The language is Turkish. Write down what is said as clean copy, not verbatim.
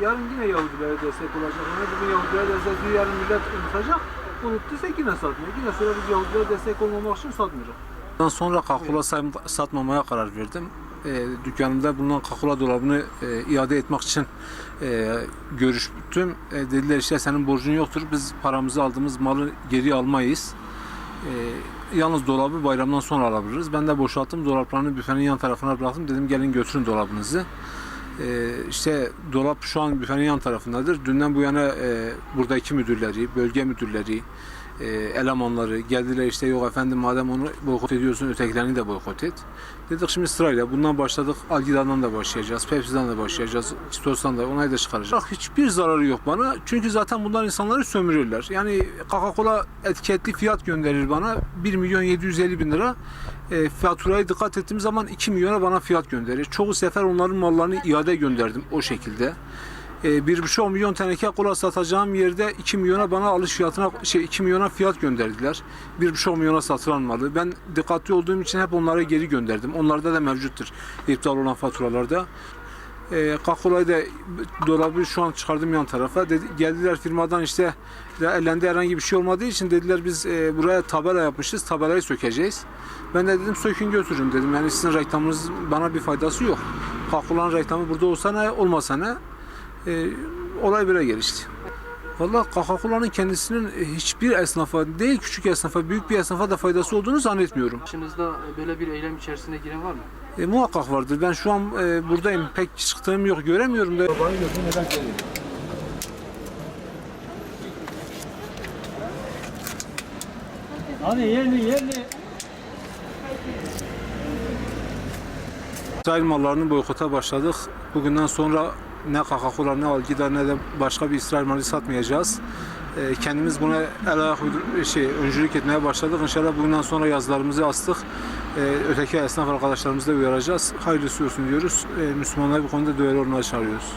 Yarın yine Yahudilere destek olacak. Yani bugün Yahudilere destek ediyor, yarın millet unutacak. Unuttuysa yine satmıyor. Yine sonra biz Yahudilere destek olmamak için satmayacak. Ondan sonra kakula satmamaya karar verdim. Dükkanımda bulunan kakula dolabını iade etmek için görüştüm. Dediler işte senin borcun yoktur. Biz paramızı aldığımız malı geri almayız. Yalnız dolabı bayramdan sonra alabiliriz. Ben de boşalttım. Dolaplarını büfenin yan tarafına bıraktım. Dedim gelin götürün dolabınızı. İşte dolap şu an büfenin yan tarafındadır. Dünden bu yana buradaki müdürleri, bölge müdürleri, elemanları geldiler işte yok efendim madem onu boykot ediyorsun ötekilerini de boykot et. Dedik şimdi sırayla bundan başladık. Algida'dan da başlayacağız. Pepsi'den de başlayacağız. Çitos'tan da onayı da çıkaracağız. Hiçbir zararı yok bana. Çünkü zaten bunlar insanları sömürüyorlar. Yani Coca-Cola etiketli fiyat gönderir bana. 1.750.000 lira. Faturayı dikkat ettiğim zaman 2 milyona bana fiyat gönderir. Çoğu sefer onların mallarını iade gönderdim o şekilde. 1,5 milyon teneke kola satacağım yerde 2 milyona bana alış fiyatına 2 milyona fiyat gönderdiler. 1,5 milyona satılan malı. Ben dikkatli olduğum için hep onlara geri gönderdim. Onlarda da mevcuttur iptal olan faturalarda. Coca-Cola'yı da dolabı şu an çıkardım yan tarafa. Geldiler firmadan işte ellerinde herhangi bir şey olmadığı için dediler biz buraya tabela yapmışız. Tabelayı sökeceğiz. Ben de dedim sökün götürün dedim. Yani sizin reklamınız bana bir faydası yok. Coca-Cola'nın reklamı burada olsa ne olmasa ne. Olay böyle gelişti. Vallahi Coca-Cola'nın kendisinin hiçbir esnafa değil küçük esnafa, büyük bir esnafa da faydası olduğunu zannetmiyorum. Başınızda böyle bir eylem içerisine giren var mı? Muhakkak vardır. Ben şu an buradayım. Pek çıktığım yok, göremiyorum da. Hadi yerli. İsrail mallarını boykota başladık. Bugünden sonra ne Coca-Cola ne Algida ne de başka bir İsrail malı satmayacağız. Kendimiz buna öncülük etmeye başladık. İnşallah bugünden sonra yazılarımızı astık. Öteki esnaf arkadaşlarımızı da uyaracağız. Hayırlısı olsun diyoruz. Müslümanlar bu konuda duyarlı olmaya çağırıyoruz.